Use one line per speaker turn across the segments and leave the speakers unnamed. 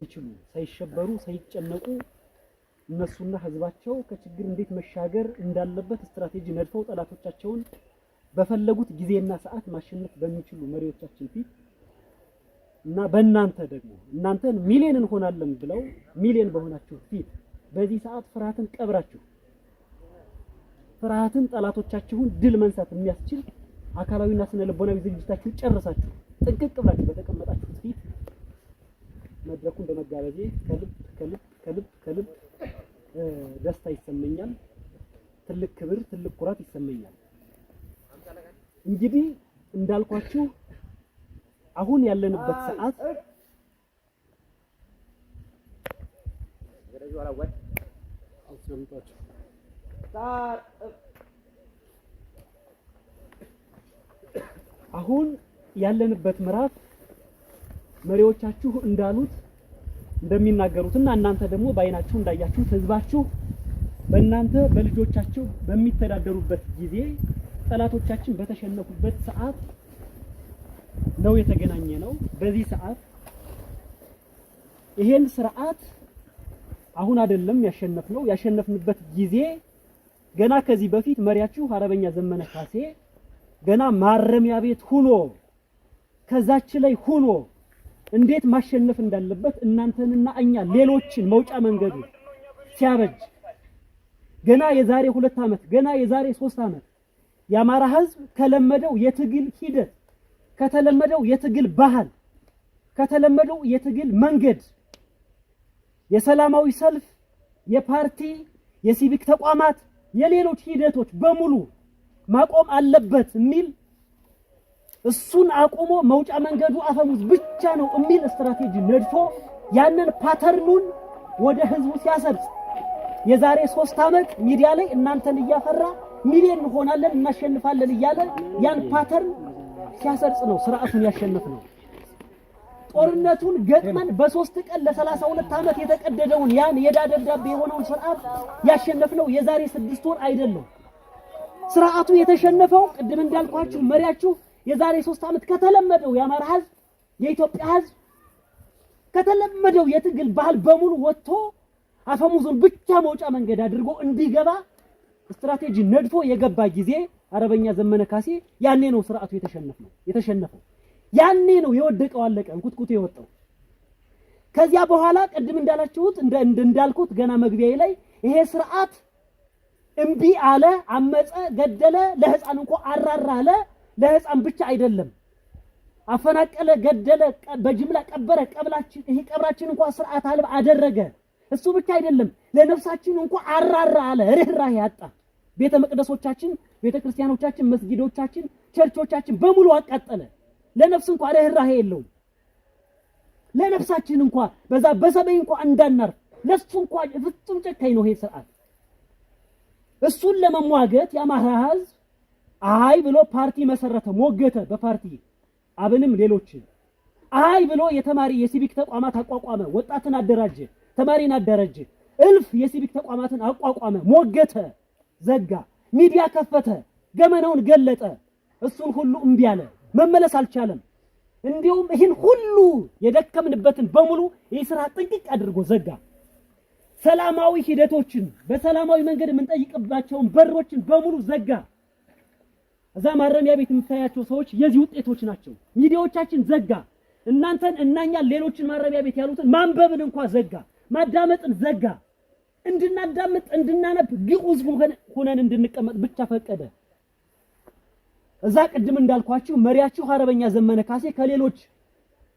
ይችሉ ሳይሸበሩ ሳይጨነቁ እነሱና ህዝባቸው ከችግር እንዴት መሻገር እንዳለበት ስትራቴጂ ነድፈው ጠላቶቻቸውን በፈለጉት ጊዜና ሰዓት ማሸነፍ በሚችሉ መሪዎቻችን ፊት እና በእናንተ ደግሞ እናንተን ሚሊዮን እንሆናለን ብለው ሚሊዮን በሆናችሁ ፊት በዚህ ሰዓት ፍርሃትን ቀብራችሁ ፍርሃትን ጠላቶቻችሁን ድል መንሳት የሚያስችል አካላዊና ስነ ልቦናዊ ዝግጅታችሁ ጨርሳችሁ ጥንቅቅ ብላችሁ በተቀመጣችሁ ፊት መድረኩን በመጋበዜ ከልብ ደስታ ይሰመኛል። ትልቅ ክብር፣ ትልቅ ኩራት ይሰመኛል። እንግዲህ እንዳልኳችሁ አሁን ያለንበት ሰዓት አሁን ያለንበት ምዕራፍ መሪዎቻችሁ እንዳሉት እንደሚናገሩትና እናንተ ደግሞ ባይናችሁ እንዳያችሁት ህዝባችሁ በእናንተ በልጆቻችሁ በሚተዳደሩበት ጊዜ ጠላቶቻችን በተሸነፉበት ሰዓት ነው የተገናኘ ነው። በዚህ ሰዓት ይሄን ስርዓት አሁን አይደለም ያሸነፍነው። ያሸነፍንበት ጊዜ ገና ከዚህ በፊት መሪያችሁ አርበኛ ዘመነ ካሴ ገና ማረሚያ ቤት ሆኖ ከዛች ላይ ሆኖ እንዴት ማሸነፍ እንዳለበት እናንተንና እኛ ሌሎችን መውጫ መንገዱ ሲያበጅ ገና የዛሬ 2 ዓመት ገና የዛሬ 3 ዓመት የአማራ ህዝብ ከለመደው የትግል ሂደት ከተለመደው የትግል ባህል ከተለመደው የትግል መንገድ የሰላማዊ ሰልፍ የፓርቲ የሲቪክ ተቋማት የሌሎች ሂደቶች በሙሉ ማቆም አለበት የሚል እሱን አቆሞ መውጫ መንገዱ አፈሙዝ ብቻ ነው የሚል ስትራቴጂ ነድፎ ያንን ፓተርኑን ወደ ህዝቡ ሲያሰርጽ የዛሬ 3 ዓመት ሚዲያ ላይ እናንተን እያፈራ ሚሊዮን እንሆናለን እናሸንፋለን እያለ ያን ፓተርን ሲያሰርጽ ነው ስርዓቱን ያሸነፍነው። ጦርነቱን ገጥመን በ3 ቀን ለ32 ዓመት የተቀደደውን ያን የዕዳ ደብዳቤ የሆነውን ስርዓት ያሸነፍነው የዛሬ 6 ወር አይደለም። ስርዓቱ የተሸነፈው ቅድም እንዳልኳችሁ መሪያችሁ የዛሬ 3 ዓመት ከተለመደው የአማራ ህዝብ የኢትዮጵያ ህዝብ ከተለመደው የትግል ባህል በሙሉ ወጥቶ አፈሙዙን ብቻ መውጫ መንገድ አድርጎ እንዲገባ ስትራቴጂ ነድፎ የገባ ጊዜ አርበኛ ዘመነ ካሴ ያኔ ነው ስርዓቱ የተሸነፈው። ያኔ ነው የወደቀው አለቀ እንኩትኩት የወጣው። ከዚያ በኋላ ቅድም እንዳላችሁት እንዳልኩት ገና መግቢያዬ ላይ ይሄ ስርዓት እምቢ አለ፣ አመፀ፣ ገደለ፣ ለህፃን እንኳን አራራ አለ። ለህፃን ብቻ አይደለም አፈናቀለ፣ ገደለ፣ በጅምላ ቀበረ። ይሄ ቀብራችን እንኳን ስርዓት አልባ አደረገ። እሱ ብቻ አይደለም ለነፍሳችን እንኳን አራራ አለ። ርህራሄ ያጣ ቤተ መቅደሶቻችን፣ ቤተ ክርስቲያኖቻችን፣ መስጊዶቻችን፣ ቸርቾቻችን በሙሉ አቃጠለ። ለነፍስ እንኳን ርህራሄ የለውም። ለነፍሳችን እንኳን በዛ በሰበይ እንኳን እንዳናር ለሱ እንኳን ፍጹም ጨካኝ ነው ይሄ ስርዓት። እሱን ለመሟገት የአማራ ህዝብ አይ ብሎ ፓርቲ መሰረተ፣ ሞገተ። በፓርቲ አብንም ሌሎችን አይ ብሎ የተማሪ የሲቪክ ተቋማት አቋቋመ፣ ወጣትን አደራጀ፣ ተማሪን አደራጀ፣ እልፍ የሲቪክ ተቋማትን አቋቋመ፣ ሞገተ፣ ዘጋ፣ ሚዲያ ከፈተ፣ ገመናውን ገለጠ። እሱን ሁሉ እምቢ አለ፣ መመለስ አልቻለም። እንዲሁም ይህን ሁሉ የደከምንበትን በሙሉ የሥራ ጥንቅቅ አድርጎ ዘጋ። ሰላማዊ ሂደቶችን በሰላማዊ መንገድ የምንጠይቅባቸውን በሮችን በሙሉ ዘጋ። እዛ ማረሚያ ቤት የምታያቸው ሰዎች የዚህ ውጤቶች ናቸው። ሚዲያዎቻችን ዘጋ። እናንተን እናኛን ሌሎችን ማረሚያ ቤት ያሉትን ማንበብን እንኳን ዘጋ፣ ማዳመጥን ዘጋ። እንድናዳምጥ እንድናነብ ግዑዝ ሆነን እንድንቀመጥ ብቻ ፈቀደ። እዛ ቅድም እንዳልኳችሁ መሪያችሁ አርበኛ ዘመነ ካሴ ከሌሎች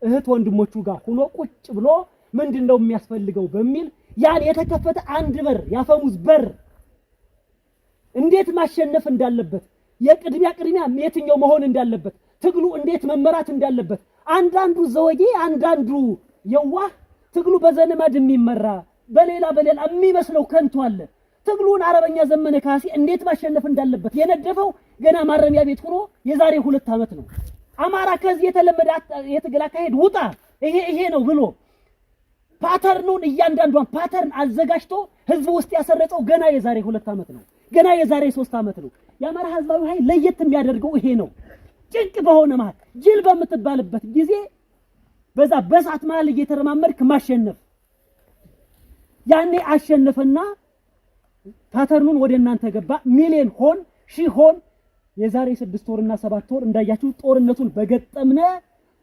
እህት ወንድሞቹ ጋር ሆኖ ቁጭ ብሎ ምንድነው የሚያስፈልገው በሚል ያን የተከፈተ አንድ በር ያፈሙዝ በር እንዴት ማሸነፍ እንዳለበት የቅድሚያ የትኛው መሆን እንዳለበት ትግሉ እንዴት መመራት እንዳለበት አንዳንዱ ዘወጌ አንዳንዱ የዋህ ትግሉ በዘነመድ የሚመራ በሌላ የሚመስለው ከንቱ አለ። ትግሉን አርበኛ ዘመነ ካሴ እንዴት ማሸነፍ እንዳለበት የነደፈው ገና ማረሚያ ቤት ሆኖ የዛሬ 2 ዓመት ነው። አማራ ከዚህ የተለመደ የትግል አካሄድ ውጣ ይሄ ነው ብሎ ፓተርኑን እያንዳንዷን ፓተርን አዘጋጅቶ ህዝብ ውስጥ ያሰረጸው ገና የዛሬ 2 ዓመት ነው። ገና የዛሬ 3 ዓመት ነው። የአማራ ህዝባዊ ኃይል ለየት የሚያደርገው ይሄ ነው። ጭንቅ በሆነ ማለት ጅል በምትባልበት ጊዜ በዛ በሳት መሃል እየተረማመድክ ማሸነፍ ያኔ አሸነፈና ፓተርኑን ወደ እናንተ ገባ ሚሊዮን ሆን ሺህ ሆን የዛሬ 6 ወርና 7 ወር እንዳያችሁ ጦርነቱን በገጠምነ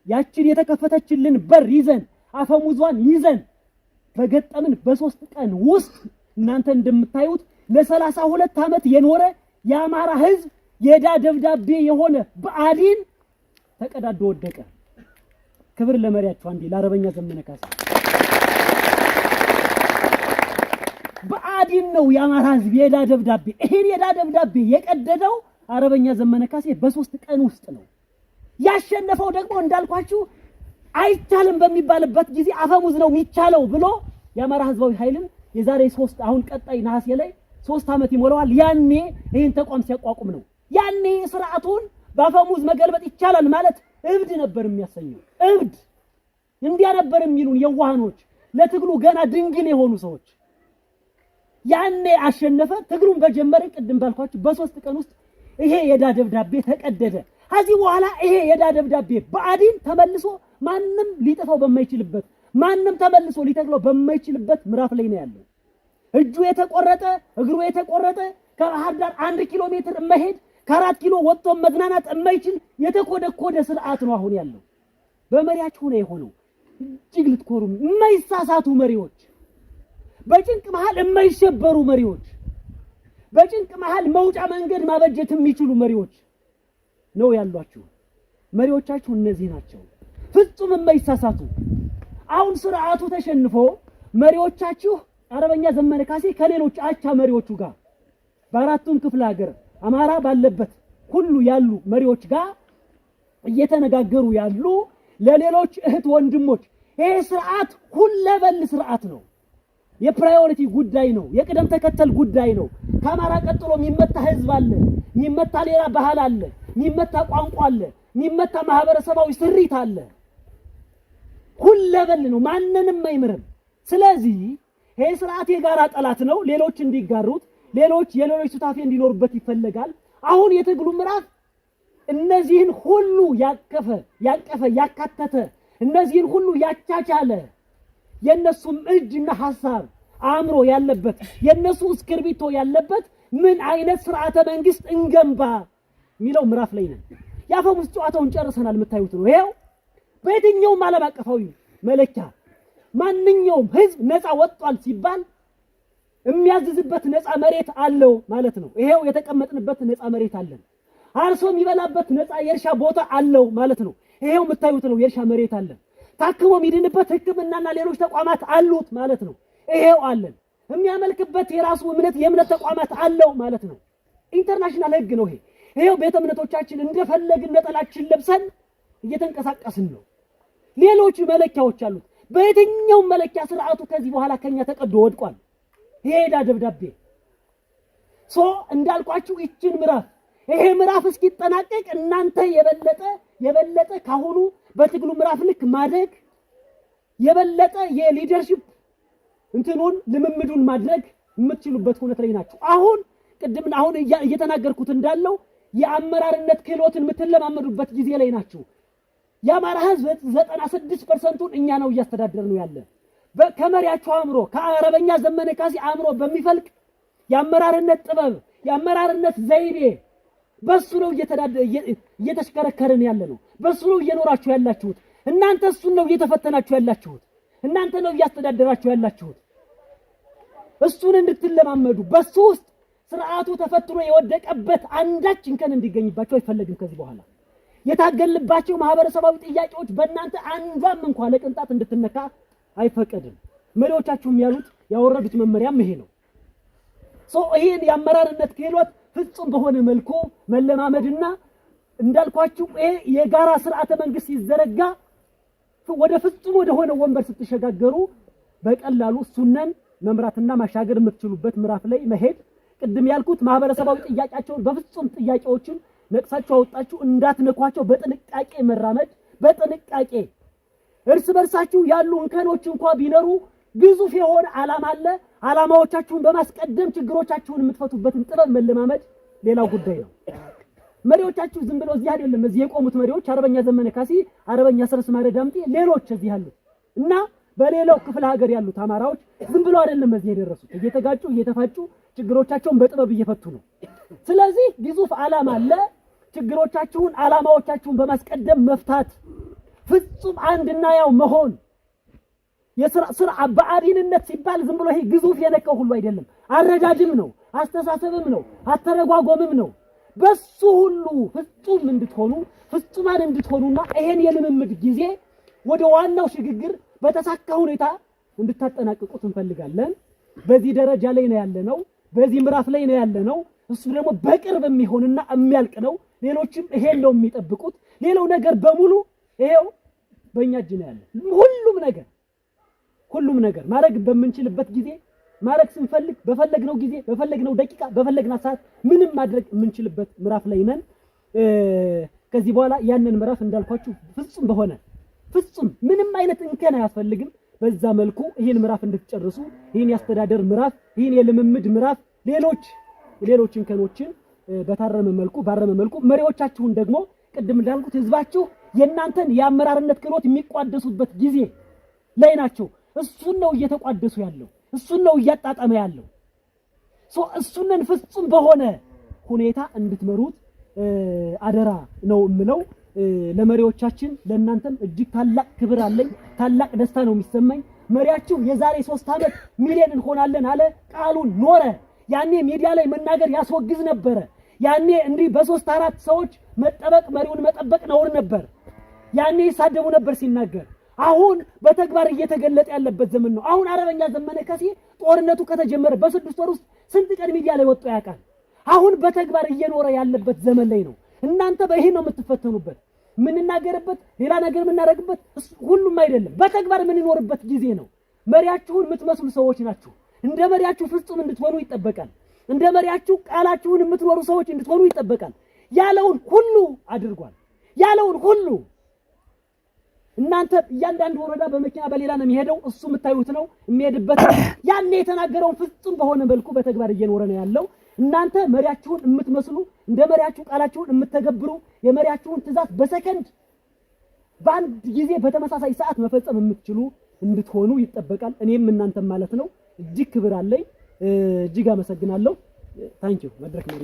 ያችን የተከፈተችልን በር ይዘን አፈሙዟን ይዘን በገጠምን በ3 ቀን ውስጥ እናንተ እንደምታዩት ለ32 ዓመት የኖረ የአማራ ህዝብ የዳ ደብዳቤ የሆነ ብአዴን ተቀዳዶ ወደቀ። ክብር ለመሪያቸው አንዴ ለአርበኛ ዘመነ ካሴ። ብአዴን ነው የአማራ ህዝብ የዳ ደብዳቤ። ይሄን የዳ ደብዳቤ የቀደደው አርበኛ ዘመነ ካሴ በ3 ቀን ውስጥ ነው። ያሸነፈው ደግሞ እንዳልኳችሁ አይቻልም በሚባልበት ጊዜ አፈሙዝ ነው የሚቻለው ብሎ የአማራ ህዝባዊ ኃይልን የዛሬ 3 አሁን ቀጣይ ነሐሴ ላይ 3 ዓመት ይሞላዋል። ያኔ ይሄን ተቋም ሲያቋቁም ነው። ያኔ ስርዓቱን በአፈሙዝ መገልበጥ ይቻላል ማለት እብድ ነበር የሚያሰኘው። እብድ እንዲያ ነበር የሚሉን የዋሃኖች ለትግሉ ገና ድንግል የሆኑ ሰዎች። ያኔ አሸነፈ። ትግሉን በጀመረ ቅድም ባልኳችሁ በ3 ቀን ውስጥ ይሄ የዳ ደብዳቤ ተቀደደ። ከዚህ በኋላ ይሄ የዳ ደብዳቤ ብአዴን ተመልሶ ማንም ሊጠፋው በማይችልበት ማንም ተመልሶ ሊተግለው በማይችልበት ምዕራፍ ላይ ነው ያለው። እጁ የተቆረጠ እግሩ የተቆረጠ ከባህር ዳር 1 ኪሎ ሜትር መሄድ ከ4 ኪሎ ወጥቶ መዝናናት የማይችል የተኮደኮደ ስርዓት ነው አሁን ያለው። በመሪያችሁ ነው የሆነው። እጅግ ልትኮሩ የማይሳሳቱ መሪዎች፣ በጭንቅ መሃል የማይሸበሩ መሪዎች፣ በጭንቅ መሃል መውጫ መንገድ ማበጀት የሚችሉ መሪዎች ነው ያሏችሁ። መሪዎቻችሁ እነዚህ ናቸው፣ ፍጹም የማይሳሳቱ። አሁን ስርዓቱ ተሸንፎ መሪዎቻችሁ አርበኛ ዘመነ ካሴ ከሌሎች አቻ መሪዎቹ ጋር በአራቱም ክፍለ ሀገር አማራ ባለበት ሁሉ ያሉ መሪዎች ጋር እየተነጋገሩ ያሉ ለሌሎች እህት ወንድሞች ይሄ ስርዓት ሁለበል ስርዓት ነው። የፕራዮሪቲ ጉዳይ ነው። የቅደም ተከተል ጉዳይ ነው። ከአማራ ቀጥሎ የሚመታ ህዝብ አለ፣ የሚመታ ሌላ ባህል አለ፣ የሚመታ ቋንቋ አለ፣ የሚመታ ማህበረሰባዊ ስሪት አለ። ሁለበል ነው፣ ማንንም አይምርም። ስለዚህ ይሄ ስርዓት የጋራ ጠላት ነው። ሌሎች እንዲጋሩት፣ ሌሎች የሌሎች ሱታፌ እንዲኖርበት ይፈልጋል። አሁን የትግሉ ምዕራፍ እነዚህን ሁሉ ያቀፈ ያካተተ እነዚህን ሁሉ ያቻቻለ የነሱም እጅና ሐሳብ አእምሮ ያለበት የነሱ እስክርቢቶ ያለበት ምን አይነት ስርዓተ መንግስት እንገንባ ሚለው ምዕራፍ ላይ ነን። ያፈሙዝ ጨዋታውን ጨርሰናል። የምታዩት ነው። ይሄው በየትኛውም ዓለም አቀፋዊ መለኪያ ማንኛውም ህዝብ ነፃ ወጥቷል ሲባል የሚያዝዝበት ነፃ መሬት አለው ማለት ነው። ይሄው የተቀመጥንበት ነፃ መሬት አለን። አርሶ የሚበላበት ነፃ የእርሻ ቦታ አለው ማለት ነው። ይሄው የምታዩት ነው። የእርሻ መሬት አለን። ታክሞ የሚድንበት ሕክምናና ሌሎች ተቋማት አሉት ማለት ነው። ይሄው አለን። የሚያመልክበት የራሱ የእምነት ተቋማት አለው ማለት ነው። ኢንተርናሽናል ህግ ነው ይሄ። ይሄው ቤተ እምነቶቻችን እንደፈለግን ነጠላችን ለብሰን እየተንቀሳቀስን ነው። ሌሎች መለኪያዎች አሉት። በየትኛው መለኪያ ስርዓቱ ከዚህ በኋላ ከኛ ተቀዶ ወድቋል። የዳ ደብዳቤ እንዳልኳችሁ ይችን ምዕራፍ ይሄ ምዕራፍ እስኪጠናቀቅ እናንተ የበለጠ ካሁኑ በትግሉ ምዕራፍ ልክ ማደግ የበለጠ የሊደርሺፕ እንትኑን ልምምዱን ማድረግ የምትችሉበት ሁኔታ ላይ ናችሁ። አሁን እየተናገርኩት እንዳለው የአመራርነት ክህሎትን የምትለማመዱበት ጊዜ ላይ ናችሁ። የአማራ ህዝብ 96% እኛ ነው እያስተዳደር ነው ያለ። ከመሪያችሁ አእምሮ ከአርበኛ ዘመነ ካሴ አእምሮ በሚፈልቅ የአመራርነት ጥበብ የአመራርነት ዘይቤ በሱ ነው እየተሽከረከርን ያለ ነው። በሱ ነው እየኖራችሁ ያላችሁት። እናንተ እሱን ነው እየተፈተናችሁ ያላችሁት። እናንተ ነው እያስተዳደራችሁ ያላችሁት። እሱን እንድትለማመዱ በሱ ውስጥ ስርዓቱ ተፈትኖ የወደቀበት አንዳች እንከን እንዲገኝባችሁ አይፈለግም። ከዚህ በኋላ የታገልባቸው ማህበረሰባዊ ጥያቄዎች በእናንተ አንዷም እንኳን ለቅንጣት እንድትነካ አይፈቀድም። መሪዎቻችሁም ያሉት ያወረዱት መመሪያም ይሄ ነው። ይሄን የአመራርነት ክህሎት ፍጹም በሆነ መልኩ መለማመድና እንዳልኳችሁ ይሄ የጋራ ስርዓተ መንግስት ይዘረጋ ወደ ፍጹም ወደ ሆነ ወንበር ስትሸጋገሩ በቀላሉ ሱነን መምራትና ማሻገር የምትችሉበት ምዕራፍ ላይ መሄድ። ቅድም ያልኩት ማህበረሰባዊ ጥያቄያቸውን በፍጹም ጥያቄዎችን ነቅሳችሁ አወጣችሁ እንዳትነኳቸው በጥንቃቄ መራመድ። በጥንቃቄ እርስ በርሳችሁ ያሉ እንከኖች እንኳን ቢኖሩ ግዙፍ የሆነ ዓላማ አለ። ዓላማዎቻችሁን በማስቀደም ችግሮቻችሁን የምትፈቱበትን ጥበብ መለማመድ ሌላው ጉዳይ ነው። መሪዎቻችሁ ዝም ብለው እዚህ አይደለም እዚህ የቆሙት መሪዎች አርበኛ ዘመነ ካሴ፣ አርበኛ ሰረስ ማረ ዳምጤ፣ ሌሎች እዚህ ያሉት እና በሌላው ክፍለ ሀገር ያሉት አማራዎች ዝም ብለው አይደለም እዚህ የደረሱት እየተጋጩ እየተፋጩ ችግሮቻቸውን በጥበብ እየፈቱ ነው። ስለዚህ ግዙፍ ዓላማ አለ። ችግሮቻችሁን ዓላማዎቻችሁን በማስቀደም መፍታት ፍጹም አንድና ያው መሆን የሥራ በአዲንነት ሲባል ዝም ብሎ ይሄ ግዙፍ የነቀው ሁሉ አይደለም። አረዳድም ነው፣ አስተሳሰብም ነው፣ አተረጓጎምም ነው። በሱ ሁሉ ፍጹም እንድትሆኑ ፍጹማን እንድትሆኑና ይሄን የልምምድ ጊዜ ወደ ዋናው ሽግግር በተሳካ ሁኔታ እንድታጠናቅቁት እንፈልጋለን። በዚህ ደረጃ ላይ ነው ያለነው፣ በዚህ ምዕራፍ ላይ ነው ያለነው። እሱ ደግሞ በቅርብ የሚሆንና የሚያልቅ ነው። ሌሎችም ይሄን ነው የሚጠብቁት። ሌላው ነገር በሙሉ ይሄው በእኛ እጅ ነው ያለው። ሁሉም ነገር ማድረግ በምንችልበት ጊዜ ማድረግ ስንፈልግ በፈለግነው ጊዜ በፈለግነው ደቂቃ በፈለግነው ሰዓት ምንም ማድረግ የምንችልበት ምዕራፍ ላይ ነን። ከዚህ በኋላ ያንን ምዕራፍ እንዳልኳችሁ ፍጹም ምንም አይነት እንከን አያስፈልግም። በዛ መልኩ ይሄን ምዕራፍ እንድትጨርሱ ይሄን ያስተዳደር ምዕራፍ ይሄን የልምምድ ምዕራፍ ሌሎች እንከኖችን በታረመ መልኩ መሪዎቻችሁን ደግሞ ቅድም እንዳልኩት ህዝባችሁ የእናንተን የአመራርነት ክህሎት የሚቋደሱበት ጊዜ ላይ ናቸው። እሱን ነው እየተቋደሱ ያለው፣ እሱን ነው እያጣጣመ ያለው። እሱንን ፍጹም በሆነ ሁኔታ እንድትመሩት አደራ ነው የምለው። ለመሪዎቻችን ለእናንተም እጅግ ታላቅ ክብር አለኝ፣ ታላቅ ደስታ ነው የሚሰማኝ። መሪያችሁ የዛሬ 3 ዓመት ሚሊዮን እንሆናለን አለ፣ ቃሉን ኖረ። ያኔ ሚዲያ ላይ መናገር ያስወግዝ ነበረ። ያኔ እንዲህ በ3-4 ሰዎች መጠበቅ መሪውን መጠበቅ ነውር ነበር። ያኔ ይሳደቡ ነበር ሲናገር። አሁን በተግባር እየተገለጠ ያለበት ዘመን ነው። አሁን አርበኛ ዘመነ ካሴ ጦርነቱ ከተጀመረ በ6 ወር ውስጥ ስንት ቀን ሚዲያ ላይ ወጥቶ ያውቃል? አሁን በተግባር እየኖረ ያለበት ዘመን ላይ ነው። እናንተ በይሄ ነው የምትፈተኑበት። ምንናገርበት ሌላ ነገር ምናረግበት ሁሉም አይደለም፣ በተግባር የምንኖርበት ጊዜ ነው። መሪያችሁን የምትመስሉ ሰዎች ናችሁ። እንደ መሪያችሁ ፍጹም እንድትሆኑ ይጠበቃል። እንደ መሪያችሁ ቃላችሁን የምትኖሩ ሰዎች እንድትሆኑ ይጠበቃል። ያለውን ሁሉ አድርጓል። ያለውን ሁሉ እናንተ እያንዳንዱ ወረዳ በመኪና በሌላ ነው የሚሄደው። እሱ የምታዩት ነው የሚሄድበት። ያኔ የተናገረውን ፍጹም በሆነ መልኩ በተግባር እየኖረ ነው ያለው። እናንተ መሪያችሁን የምትመስሉ እንደ መሪያችሁ ቃላችሁን የምትተገብሩ የመሪያችሁን ትእዛዝ በሰከንድ በአንድ ጊዜ በተመሳሳይ ሰዓት መፈጸም የምትችሉ እንድትሆኑ ይጠበቃል። እኔም እናንተም ማለት ነው። እጅግ ክብር አለኝ። እጅግ አመሰግናለሁ። ታንኪዩ መድረክ ነው።